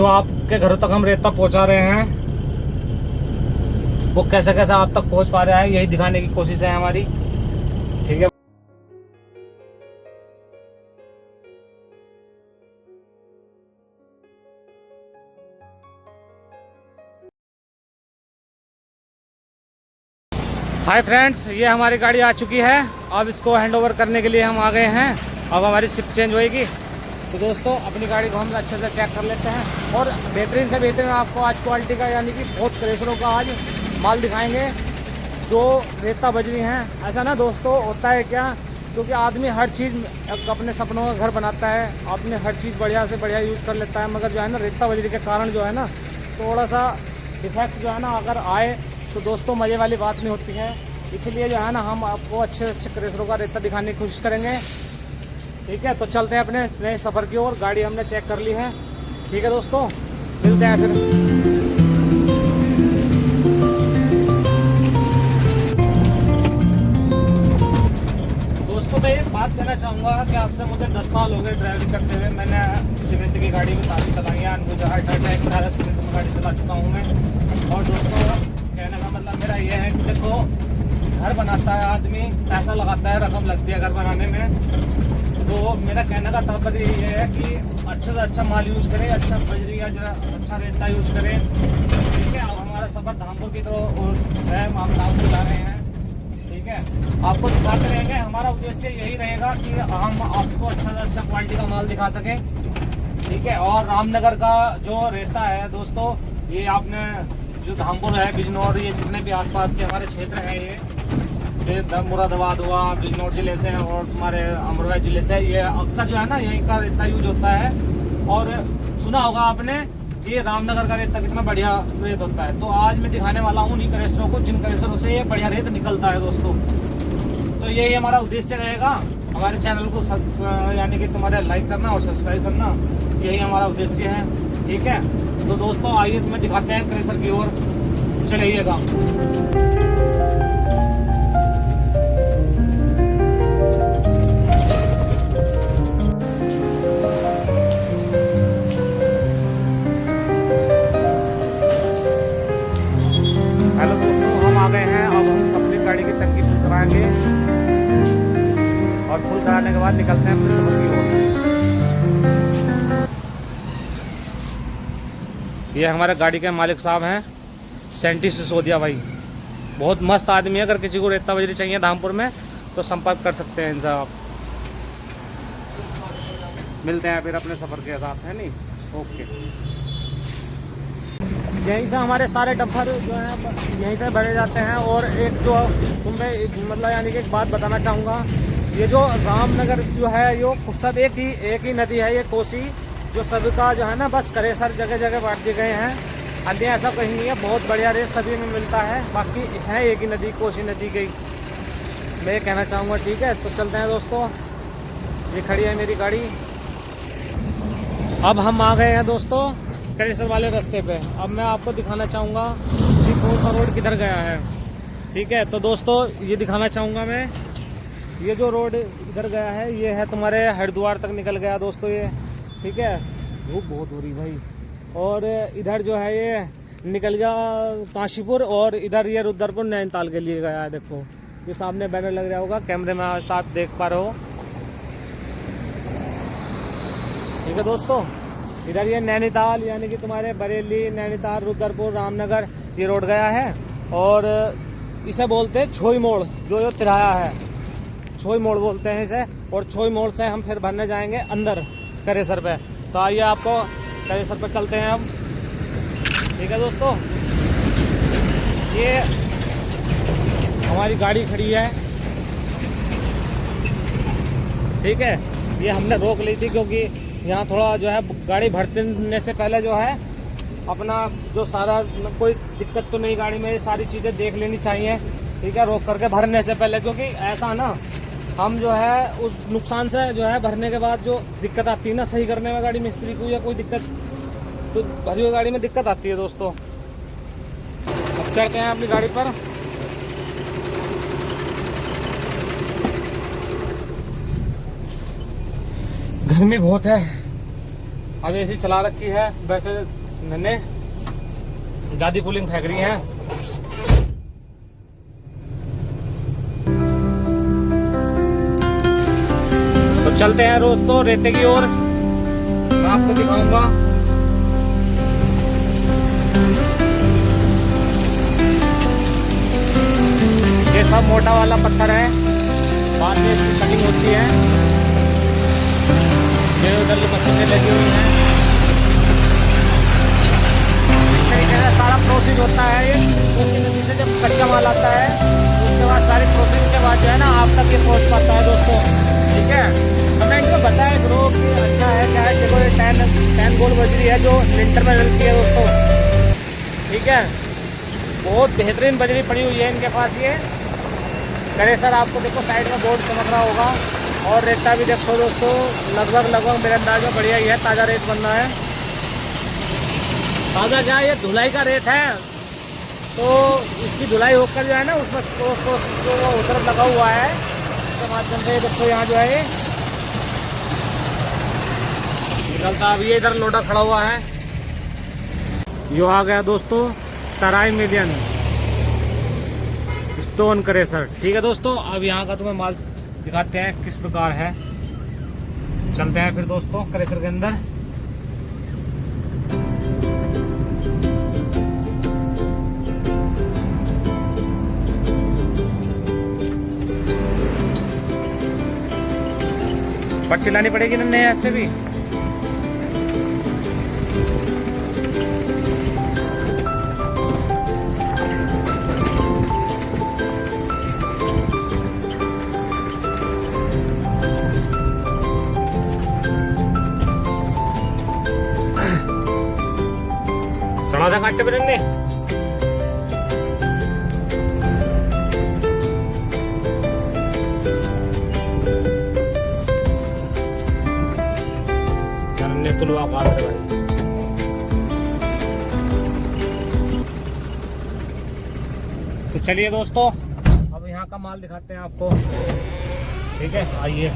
जो आपके घरों तक हम रेता पहुंचा रहे हैं वो कैसे कैसे आप तक पहुंच पा रहा है, यही दिखाने की कोशिश है हमारी। ठीक है। हाय फ्रेंड्स, ये हमारी गाड़ी आ चुकी है। अब इसको हैंड ओवर करने के लिए हम आ गए हैं। अब हमारी शिफ्ट चेंज होएगी। तो दोस्तों अपनी गाड़ी को हम अच्छे से चेक कर लेते हैं और बेहतरीन से बेहतरीन आपको आज क्वालिटी का यानी कि बहुत क्रेशरों का आज माल दिखाएंगे जो रेता बजरी हैं। ऐसा ना दोस्तों होता है क्या, क्योंकि आदमी हर चीज़ अपने सपनों का घर बनाता है, अपने हर चीज़ बढ़िया से बढ़िया यूज़ कर लेता है, मगर जो है ना रेता बजरी के कारण जो है ना थोड़ा सा डिफेक्ट जो है ना अगर आए तो दोस्तों मज़े वाली बात नहीं होती है। इसलिए जो है ना हम आपको अच्छे अच्छे क्रेशरों का रेता दिखाने की कोशिश करेंगे। ठीक है, तो चलते हैं अपने नए सफ़र की ओर। गाड़ी हमने चेक कर ली है। ठीक है दोस्तों, मिलते हैं फिर। दोस्तों मैं एक बात कहना चाहूँगा कि आपसे मुझे 10 साल हो गए ड्राइविंग करते हुए। मैंने सीमेंट की गाड़ी में काफ़ी चलाई है, अनुभव एक सारा सीमेंट में गाड़ी चला चुका हूँ मैं। और दोस्तों कहने का मतलब मेरा ये है कि देखो, घर बनाता है आदमी, पैसा लगाता है, रकम लगती है घर बनाने में। तो मेरा कहने का तात्पर्य ये है कि अच्छे से अच्छा माल यूज़ करें, अच्छा बजरी या अच्छा रेता यूज़ करें। ठीक है। अब हमारा सफ़र धामपुर की तरफ है, हम धामपुर जा रहे हैं। ठीक है, आपको दिखाते रहेंगे। हमारा उद्देश्य यही रहेगा कि हम आपको अच्छा से अच्छा क्वालिटी का माल दिखा सकें। ठीक है। और रामनगर का जो रेता है दोस्तों, ये आपने जो धामपुर है, बिजनौर, ये जितने भी आसपास के हमारे क्षेत्र हैं, ये मुरादाबाद हुआ, बिजनौर जिले से और तुम्हारे अमरोहा जिले से, ये अक्सर जो है ना यहीं का रेता यूज होता है। और सुना होगा आपने ये रामनगर का रेता कितना बढ़िया रेत होता है। तो आज मैं दिखाने वाला हूँ उन्हीं क्रेशरों को जिन क्रेशरों से ये बढ़िया रेत निकलता है दोस्तों। तो यही हमारा उद्देश्य रहेगा। हमारे चैनल को यानी कि तुम्हारे लाइक करना और सब्सक्राइब करना, यही हमारा उद्देश्य है। ठीक है, तो दोस्तों आइए तुम्हें दिखाते हैं क्रेशर की ओर, चलिएगा। हेलो दोस्तों, हम आ गए हैं। अब हम अपनी गाड़ी की टंकी फुल कराएंगे और फुल कराने के बाद निकलते हैं अपने सफर की ओर। ये हमारे गाड़ी के मालिक साहब हैं, सेंटी सिसोदिया भाई। बहुत मस्त आदमी है। अगर किसी को रेता बजरी चाहिए धामपुर में तो संपर्क कर सकते हैं इनसे आप। मिलते हैं फिर अपने सफ़र के साथ, है नहीं? ओके। यहीं से हमारे सारे डंपर जो हैं यहीं से भरे जाते हैं। और एक जो तुम्हें मतलब यानी कि एक बात बताना चाहूँगा, ये जो रामनगर जो है ये सब एक ही नदी है, ये कोसी, जो सभी का जो है ना बस क्रेशर जगह जगह बांट दिए गए हैं। अन्य ऐसा कहीं नहीं है, बहुत बढ़िया रेट सभी में मिलता है। बाकी है एक ही नदी, कोसी नदी की, मैं ये कहना चाहूँगा। ठीक है, तो चलते हैं दोस्तों। ये खड़ी है मेरी गाड़ी। अब हम आ गए हैं दोस्तों क्रेशर वाले रास्ते पे। अब मैं आपको दिखाना चाहूँगा कि कौन सा रोड किधर गया है। ठीक है, तो दोस्तों ये दिखाना चाहूँगा मैं, ये जो रोड इधर गया है ये है तुम्हारे हरिद्वार तक निकल गया दोस्तों ये। ठीक है, धूप बहुत हो रही भाई। और इधर जो है ये निकल गया काशीपुर, और इधर ये रुद्रपुर नैनीताल के लिए गया है। देखो ये सामने बैनर लग रहा होगा, कैमरे में साथ देख पा रहे हो। ठीक है दोस्तों, इधर ये नैनीताल यानी कि तुम्हारे बरेली, नैनीताल, रुद्रपुर, रामनगर ये रोड गया है। और इसे बोलते हैं छोई मोड़, जो ये तिराया है छोई मोड़ बोलते हैं इसे। और छोई मोड़ से हम फिर भरने जाएंगे अंदर क्रेशर पे। तो आइए आपको क्रेशर पे चलते हैं हम। ठीक है दोस्तों, ये हमारी गाड़ी खड़ी है। ठीक है, ये हमने रोक ली थी क्योंकि यहाँ थोड़ा जो है गाड़ी भरने से पहले जो है अपना जो सारा कोई दिक्कत तो नहीं गाड़ी में, ये सारी चीज़ें देख लेनी चाहिए। ठीक है, रोक करके भरने से पहले, क्योंकि ऐसा ना हम जो है उस नुकसान से जो है भरने के बाद जो दिक्कत आती है ना सही करने में गाड़ी मिस्त्री को, या कोई दिक्कत तो भरी हुई गाड़ी में दिक्कत आती है दोस्तों। अब चढ़ते हैं अपनी गाड़ी पर। गर्मी बहुत है, अब एसी चला रखी है, वैसे मैंने ज़्यादा कूलिंग फेंक रही है। तो चलते हैं दोस्तों रेते की ओर, मैं आपको दिखाऊंगा। ये सब मोटा वाला पत्थर है, बाद में इसकी कटिंग होती है। ये उधर मशीनें लगी हुई हैं, इस तरीके से सारा प्रोसेस होता है। ये उसकी नदी से जब कच्चा माल आता है उसके बाद सारी प्रोसेस के बाद जो है ना आप तक ये पहुंच पाता है दोस्तों। ठीक है, हमने इनको बताया ब्रो कि अच्छा है क्या है। देखो ये 10 गोल बजरी है जो लिंटर में डलती है दोस्तों। ठीक है, बहुत बेहतरीन बजरी पड़ी हुई है इनके पास। ये क्रेशर आपको देखो साइड में बोर्ड चमक रहा होगा, और रेता भी देखो दोस्तों लगभग मेरे अंदाज में बढ़िया ही है, ताज़ा रेत बन रहा है। ताज़ा क्या, ये धुलाई का रेत है, तो इसकी धुलाई होकर जो है ना उसमें तो उतर लगा हुआ है। इसके माध्यम से देखो यहाँ जो है निकलता। अब ये इधर लोडा खड़ा हुआ है, यो आ गया दोस्तों तराई मिलियन स्टोन क्रेशर। ठीक है दोस्तों, अब यहाँ का तुम्हें माल दिखाते हैं किस प्रकार है। चलते हैं फिर दोस्तों क्रेशर के अंदर। पर चिल्लानी पड़ेगी नन्हे ऐसे भी। चढ़ा था कांटे पे नन्हे। तुलवा भाई। तो चलिए दोस्तों अब यहाँ का माल दिखाते हैं आपको। ठीक है, आइए।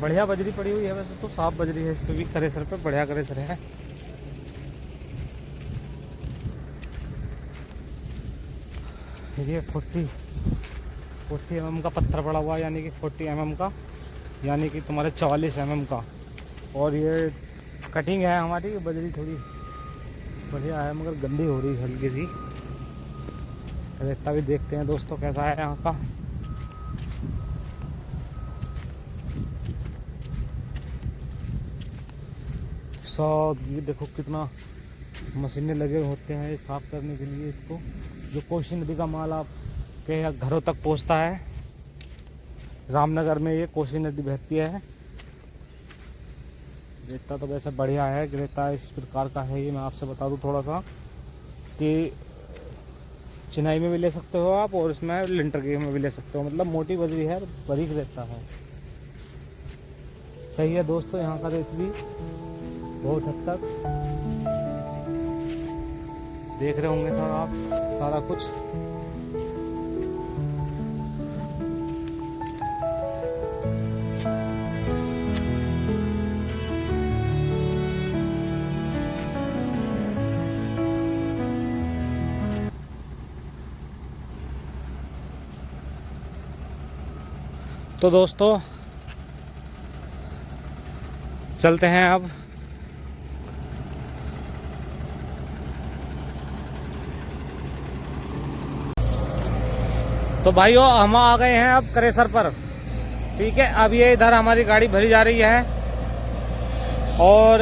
बढ़िया बजरी पड़ी हुई है, वैसे तो साफ बजरी है। इस पे भी क्रेशर पे बढ़िया क्रेशर है। ये 40 mm का पत्थर पड़ा हुआ है, यानी कि 40 mm का, यानी कि तुम्हारे 44 mm का। और ये कटिंग है हमारी, बजरी थोड़ी बढ़िया है मगर गंदी हो रही है हल्की सी। रेता भी देखते हैं दोस्तों कैसा है यहाँ का। सब ये देखो कितना मशीनें लगे होते हैं साफ करने के लिए इसको। जो कोसी नदी का माल आपके घरों तक पहुंचता है, रामनगर में ये कोसी नदी बहती है। रेता तो वैसे बढ़िया है, रेता इस प्रकार का है ये मैं आपसे बता दूं थोड़ा सा, कि चिनाई में भी ले सकते हो आप, और इसमें लिंटर के में भी ले सकते हो। मतलब मोटी बजरी है, बारीक रेता है। सही है दोस्तों, यहाँ का रेत भी बहुत हद तक देख रहे होंगे सर आप सारा कुछ। तो दोस्तों चलते हैं अब। तो भाइयों हम आ गए हैं अब क्रेशर पर। ठीक है, अब ये इधर हमारी गाड़ी भरी जा रही है। और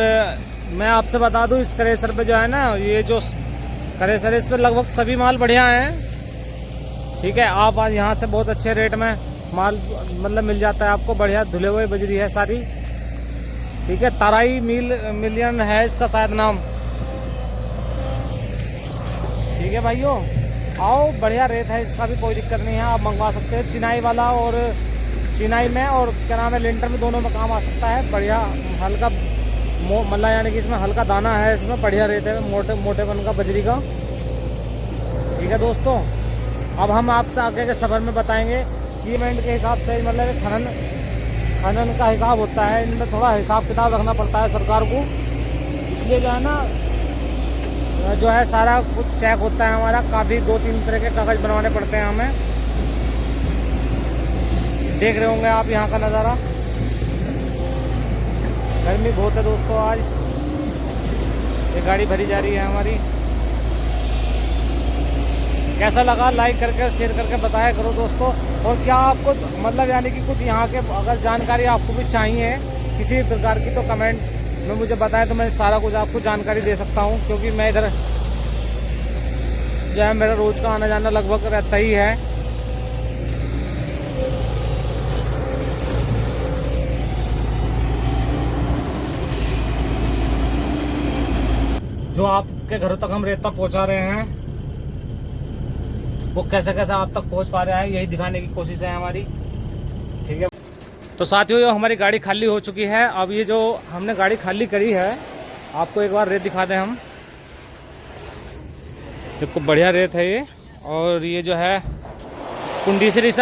मैं आपसे बता दूं इस क्रेशर पे जो है ना, ये जो क्रेशर है इस पे लगभग सभी माल बढ़िया हैं। ठीक है, आप आज यहाँ से बहुत अच्छे रेट में माल मतलब मिल जाता है आपको। बढ़िया धुले हुए बजरी है सारी। ठीक है, तराई मिलियन है इसका शायद नाम। ठीक है भाइयों, आओ, बढ़िया रेत है, इसका भी कोई दिक्कत नहीं है, आप मंगवा सकते हैं। चिनाई वाला और चिनाई में और क्या नाम है लिंटर में, दोनों में काम आ सकता है। बढ़िया हल्का मतलब यानी कि इसमें हल्का दाना है, इसमें बढ़िया रेत है, मोटेपन का बजरी का। ठीक है दोस्तों, अब हम आपसे आगे के सफ़र में बताएंगे कि इवेंट के हिसाब से मतलब खनन का हिसाब होता है, इनमें थोड़ा हिसाब किताब रखना पड़ता है सरकार को। इसलिए जो है ना, जो है सारा कुछ चेक होता है हमारा, काफ़ी 2-3 तरह के कागज़ बनवाने पड़ते हैं हमें। देख रहे होंगे आप यहाँ का नज़ारा, गर्मी बहुत है दोस्तों आज। ये गाड़ी भरी जा रही है हमारी। कैसा लगा लाइक करके और शेयर करके बताया करो दोस्तों। और क्या आपको मतलब यानी कि कुछ यहाँ के अगर जानकारी आपको भी चाहिए किसी भी प्रकार की, तो कमेंट में मुझे बताएं, तो मैं सारा कुछ आपको जानकारी दे सकता हूँ। क्योंकि मैं इधर जो है मेरा रोज़ का आना जाना लगभग रहता ही है। जो आपके घरों तक हम रेता पहुंचा रहे हैं, वो कैसे कैसे आप तक पहुंच पा रहा है, यही दिखाने की कोशिश है हमारी। ठीक है, तो साथियों ये हमारी गाड़ी खाली हो चुकी है। अब ये जो हमने गाड़ी खाली करी है, आपको एक बार रेत दिखा दें हम। देखो बढ़िया रेत है ये, और ये जो है कुंडीसरी से